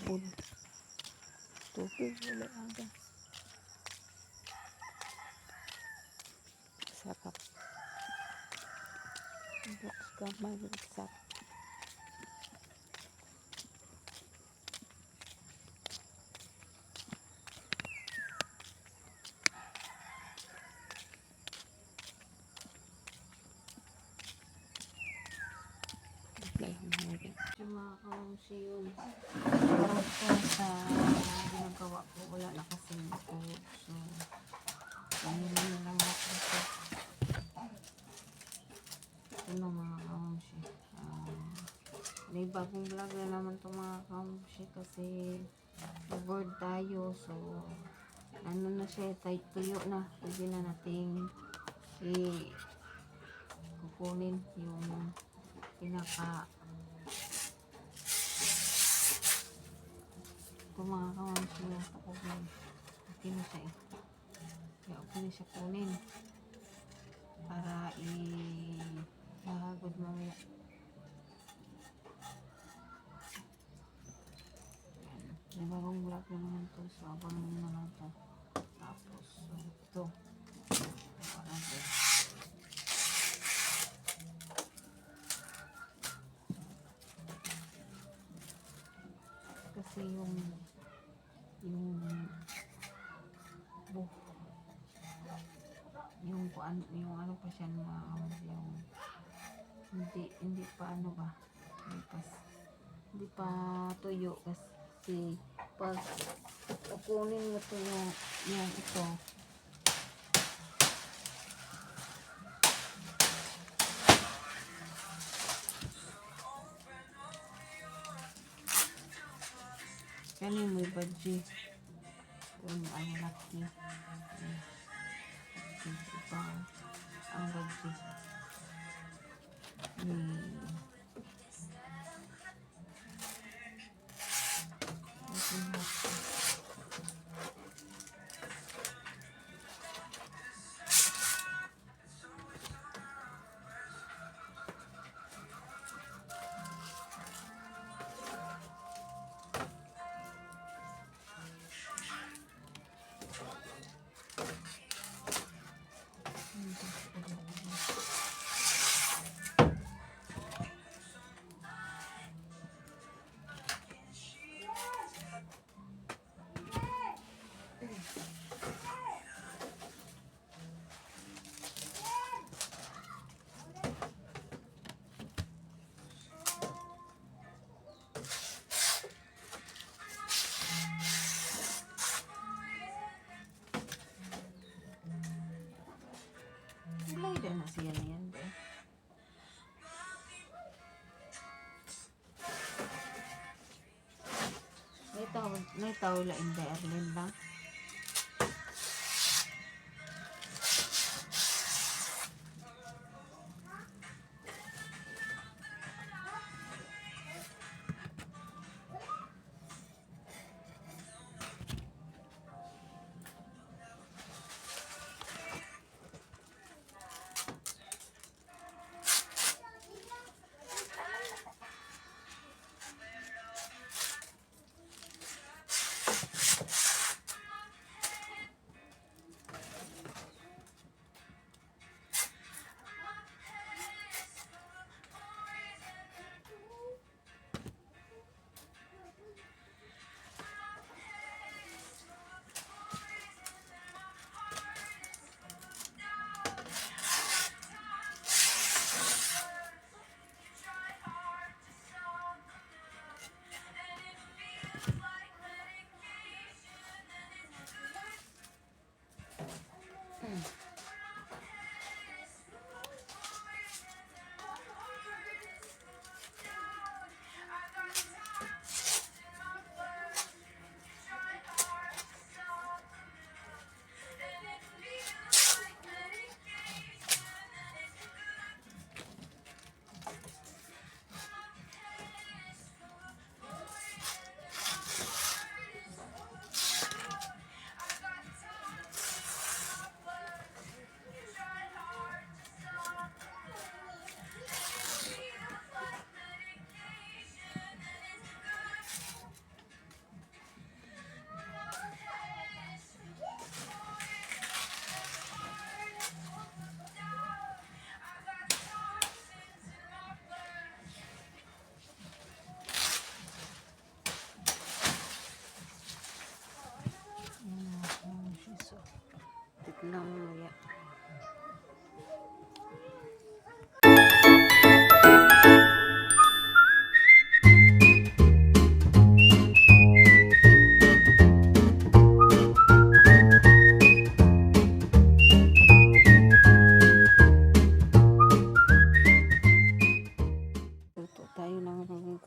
hapon. Tubig wala aga. Sarap. Box gamay sarap. Mga kamusi yun. Parang po sa ginagawa ko, wala na kasing ako. So, ganyan na lang ako. Ito na mga kamusi. May bagong vlog na naman ito mga kamusi kasi bored tayo. So, ano na siya, tight tuyo na. Pwede na nating kukunin yung pinaka ito mga kawansi yung pakubay. Okay na siya eh. Kaya okay na siya kunin para ihagod mamaya. May bagong vlog na naman ito. So abangan nyo na lang ito. Tapos ito kasi yung ano pa siya yung hindi pa ano ba hindi pa tuyo kasi pag kukunin mo ito yung ito kanin may budget yung ang laki ito ang budget Glider na siya na yan eh. May tawag la in the airline lang.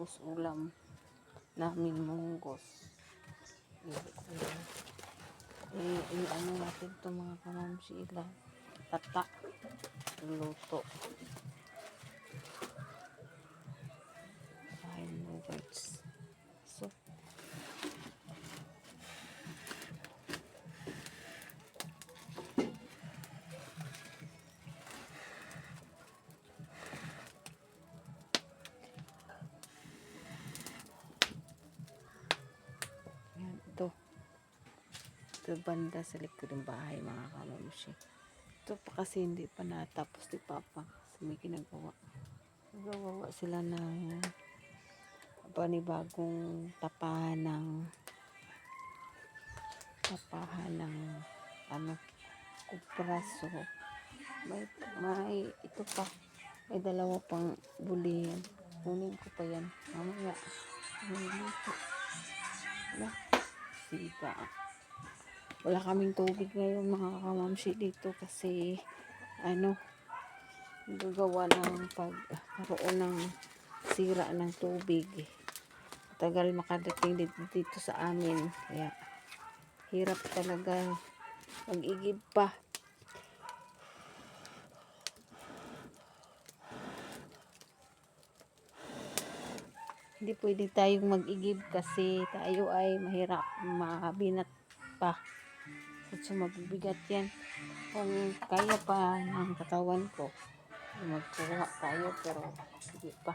Tapos ulam namin munggos. Ano natin ito mga kamamsi, tata luto. Ay, no words. So, yan, ito banda sa likod ng bahay mga kamamsi. Ito pa kasi hindi pa natapos ni Papa kasi may ginagawa sila ng panibagong tapahan ng ano, kupraso. May ito pa, may dalawa pang bulihan. Kunin ko pa yan mamaya. Siga. Wala kaming tubig ngayon mga kamamsi dito kasi gagawa ng pagkaroon ng sira ng tubig. Tagal makadating dito sa amin. Kaya hirap talaga mag-igib pa. Hindi pwede tayong mag-igib kasi tayo ay mahirap makabinat pa. So mabibigat yan. Kung kaya pa ng katawan ko, magkuha tayo pero hindi pa.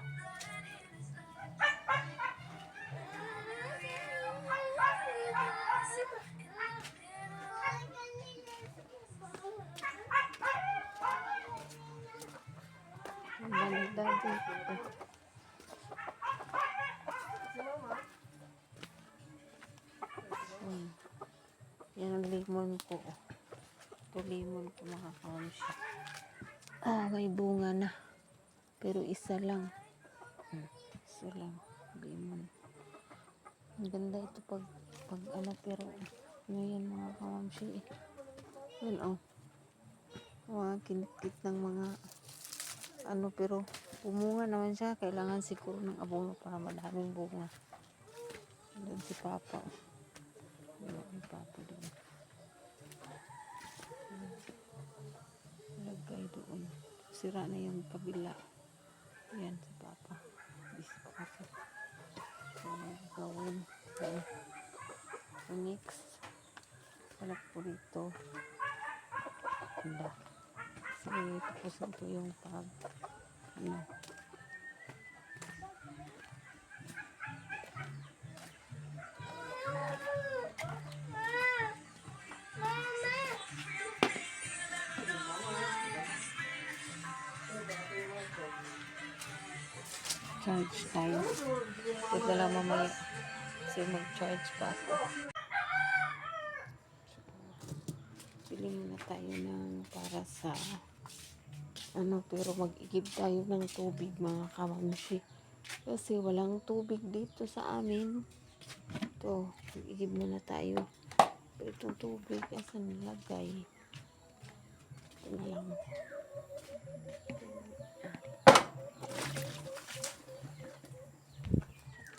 Banda dito. Yan ang limon ko. Ito limon ko mga kamamsi. May bunga na. Pero isa lang. Isa lang. Limon. Ang ganda ito pag pero yan mga kamamsi. Yan mga kinit ng mga pero pumunga naman siya. Kailangan siguro ng abono para madaming bunga. Doon si Papa. Ni Papa doon. Lagay doon. Sira na yung kabila. Yan si Papa. Discover. So, gawin. So, next. Palak po dito. Ganda. Kasi tapusin ko yung charge tayo. Teka lang mamaya kasi mag-charge pa ako. Pili muna tayo ng para sa pero mag-igib tayo ng tubig mga kamamsi. Kasi walang tubig dito sa amin. Ito, mag-igib muna tayo. Pero itong tubig, asan nilagay? Ito na lang.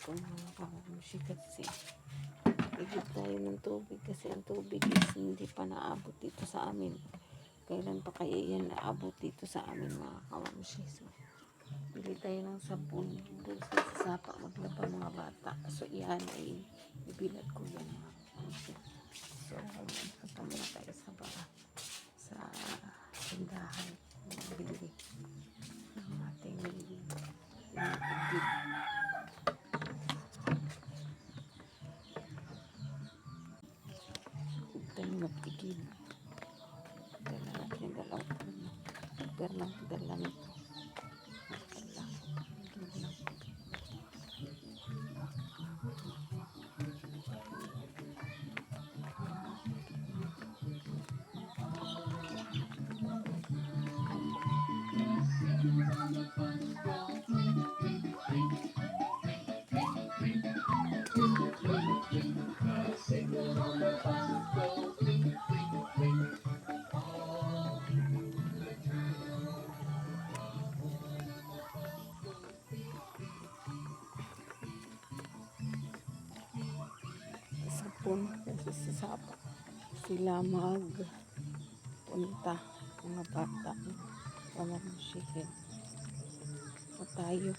Mga kamamsi kasi igib tayo ng tubig kasi ang tubig is hindi pa naabot dito sa amin. Kailan pa kaya yan naabot dito sa amin mga kamamsi? So, bili tayo ng sabon doon sa sapa maglaba mga bata. So yan ay ibilag ko yan mga kamamsi. So punta muna tayo sa tindahan bili ng ating igib. Tayo mag-igib. Dala natin dala nito. hapon kasi sa sapa sila magpunta mga bata pamamashihin o tayo.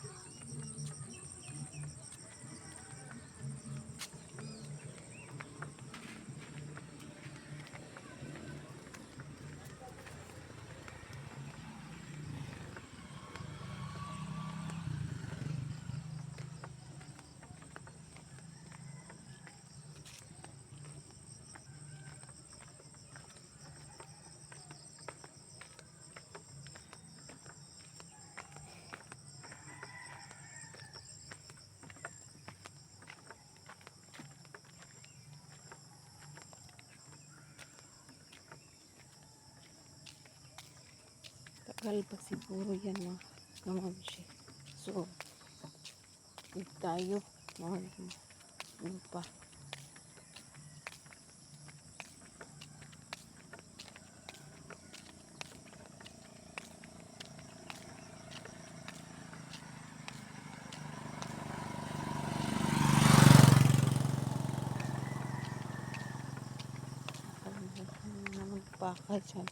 Tagal pa siguro yan mga kamamshi. So, huwag tayo ano pa. Nakalimutan na magpaka dyan.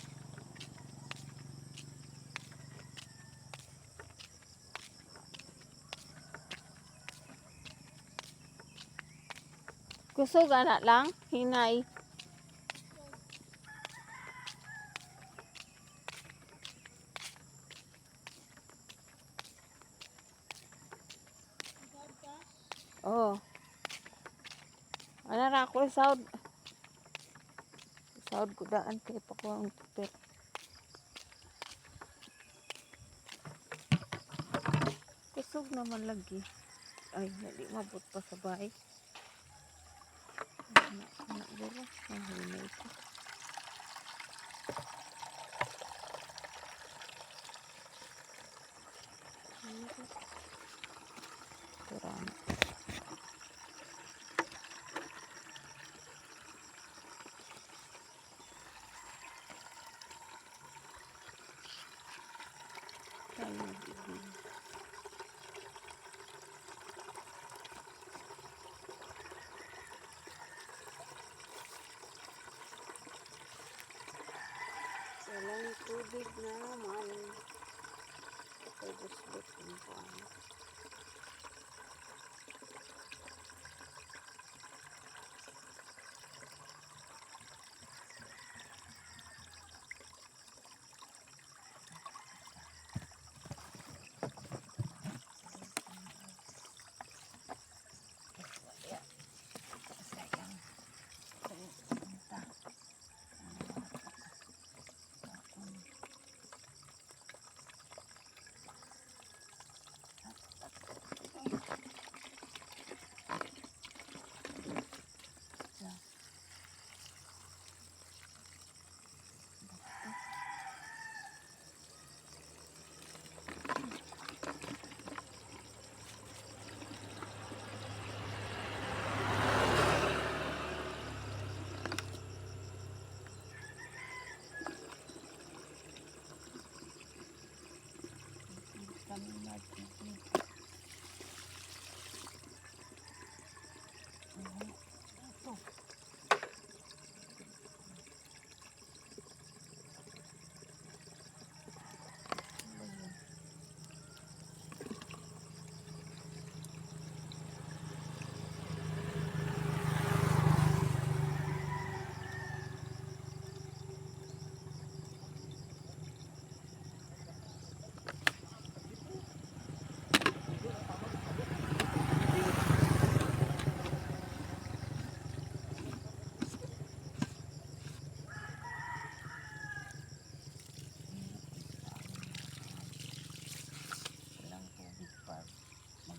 Kusog anak lang, hinay. Oh. Ana ra ako saud. Saud ko daan kay pa ko ang tupir. Kusog naman lagi. Ay, hindi mabot pa sa bahay. Anak guro, hinay ko. Kurang. Walang tubig naman. Ito gusto ko ano.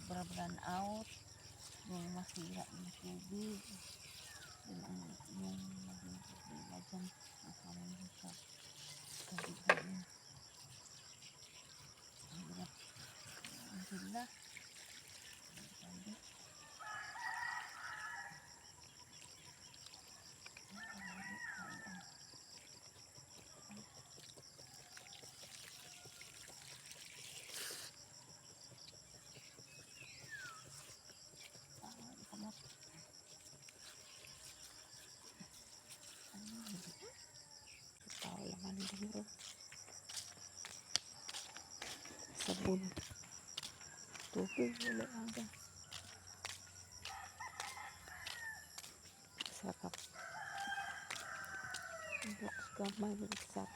Run out yung masira ng tubig yung maging problema dyan nakaroon siya kabigain ang hirap ang sila sabi sabon. Tubig, wala aga. Sarap. Box gamay, sarap.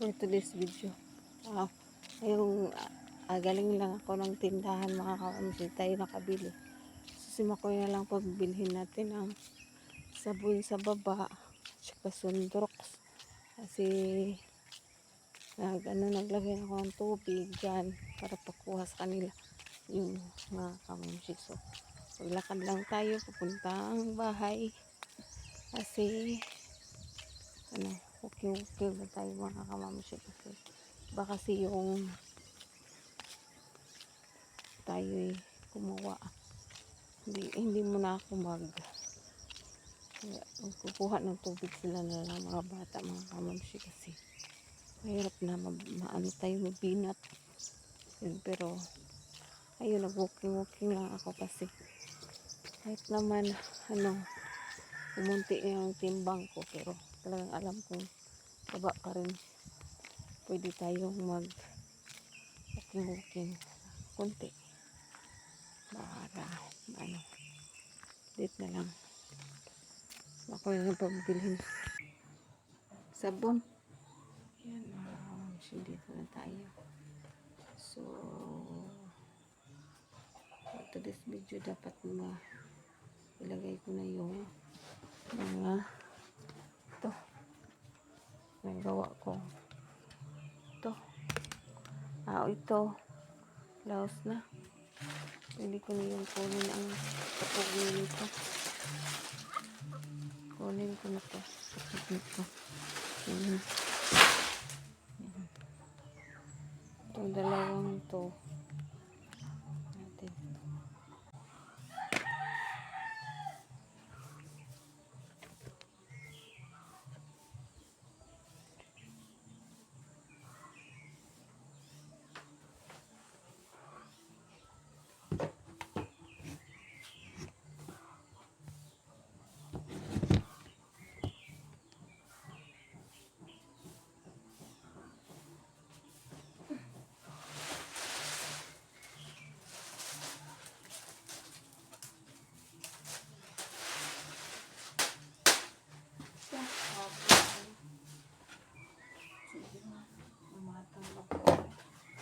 For today's video, galing lang ako ng tindahan, mga kaamsi, tayo nakabili. Simakoy na lang pagbilhin natin ang sabon sa baba, tsaka Sunrox. Kasi naglagay ako ng tubig dyan para pakuha sa kanila yung mga kaamsi. So paglakad lang tayo papunta ang bahay kasi okay na tayo mga kamamsi, kasi baka kasi yung tayo kumawa, hindi mo na ako magkukuha ng tubig, sila na lang mga bata mga kamamsi, kasi mahirap na maano tayo mabinat yun. Pero ayun, nag-walking lang ako kasi kahit naman umunti yung timbang ko, pero talagang alam kong baba pa rin, pwede tayong walking konti para date na lang ako yung pagbilhin sabon. Yan, dito na tayo. So to this video, dapat ilagay ko na yung mga ito nagawa ko. Ito laos na, hindi ko na yung kunin ang kapag nito, kunin ko na to ito. Itong dalawang to natin.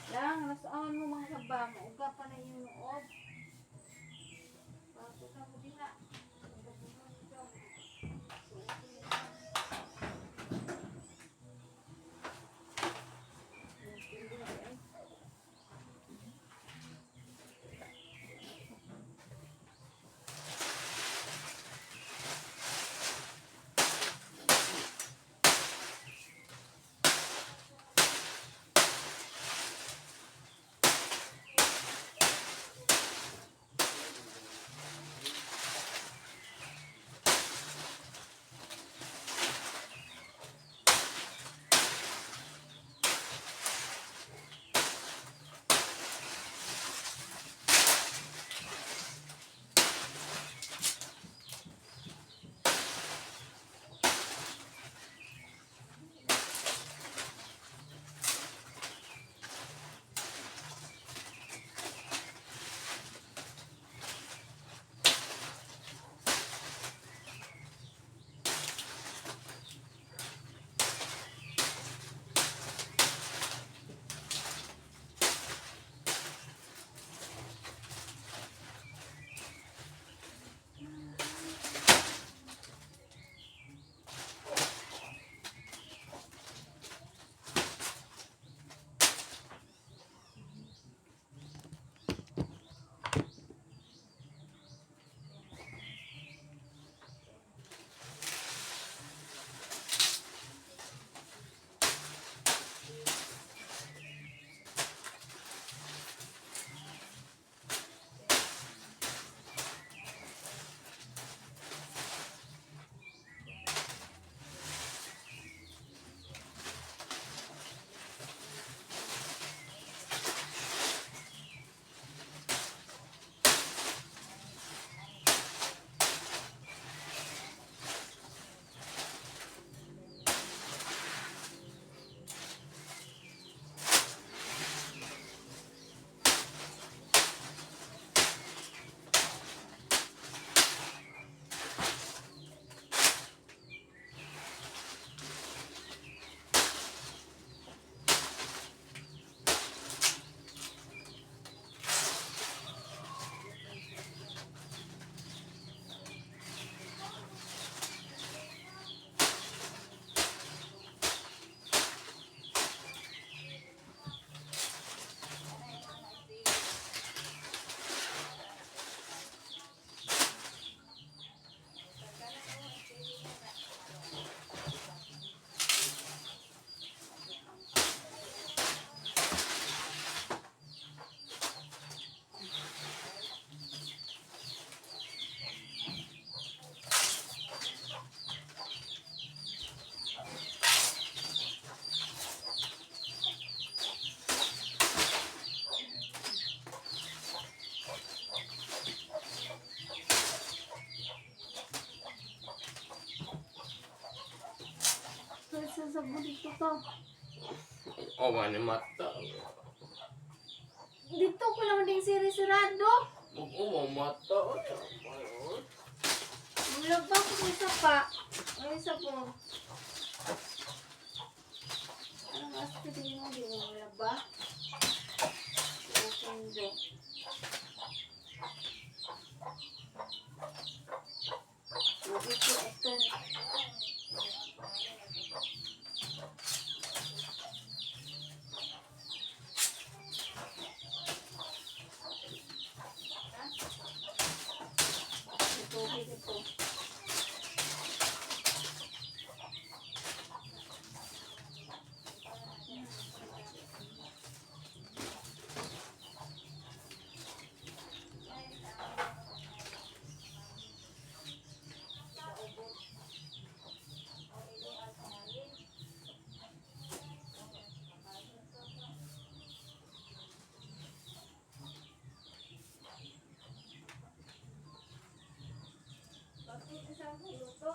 Lang, nasaan mo mga sabang? Uga pa na yung noob. Bakit na mo diha? to. Oh, man, mata. Dito ko naman ding siri-sirado. Oh, mata. Mulagba ko sa isa pa. Ang isa po. Anong aspect din mo? Di mo mulagba? Okay, do. Lagi ko ito. Ito, ito. Bakit isang luto?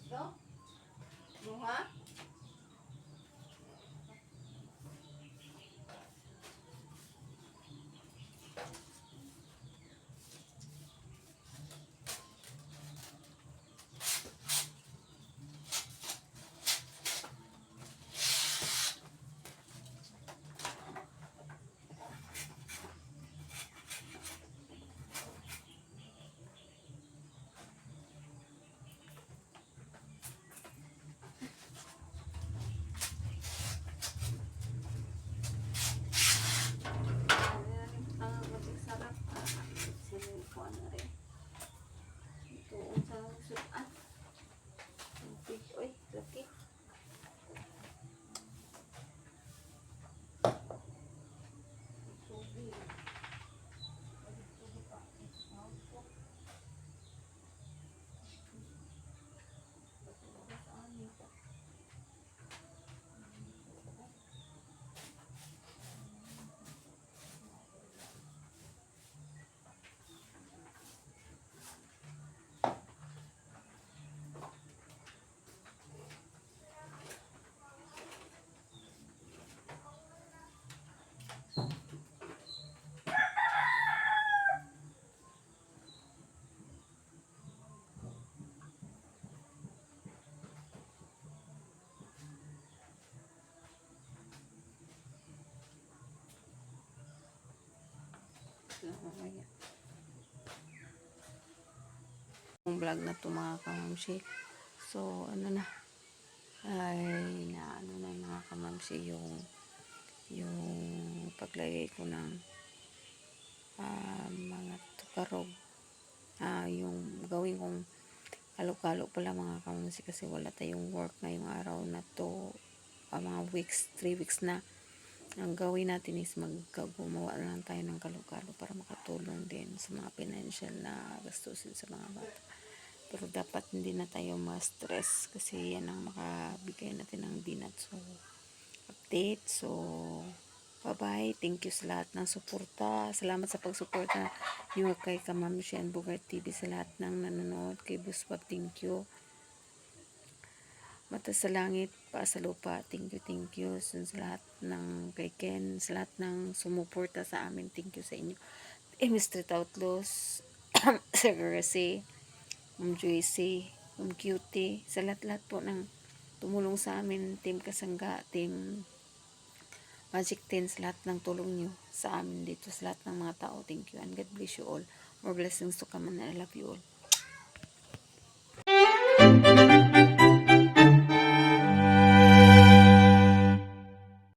No? Buha? Sarap. Sino ko ano rin. Ito ang sa sudan. Uy, laki. Yung vlog na to mga kamamshi. So, ano na. Ay, na ano na mga kamamshi yung paglagay ko ng mga tukarog. Yung gawin kong halo-halo pala mga kamamshi kasi wala tayong work ngayong araw na to. Mga weeks, 3 weeks na. Ang gawin natin is gumawa lang tayo ng kalukalo para makatulong din sa mga financial na gastusin sa mga bata. Pero dapat hindi na tayo ma-stress kasi yan ang makabigay natin ng binat. So, update. So, bye-bye. Thank you sa lahat ng suporta. Salamat sa pagsuporta nyo kay Kamamshi and Bugart TV, sa lahat ng nanonood. Kay Buswap, thank you. Mata sa langit, pa sa lupa, thank you sa lahat ng kay Ken, sa lahat ng sumuporta sa amin, thank you sa inyo. Street Outlaws, Sir Gracie, Ma'am Joycey, Ma'am Cutie, sa lahat-lahat po ng tumulong sa amin, Team Kasangga, Team Magic 10, sa lahat ng tulong nyo sa amin dito, sa lahat ng mga tao, thank you, and God bless you all. More blessings to come, and I love you all.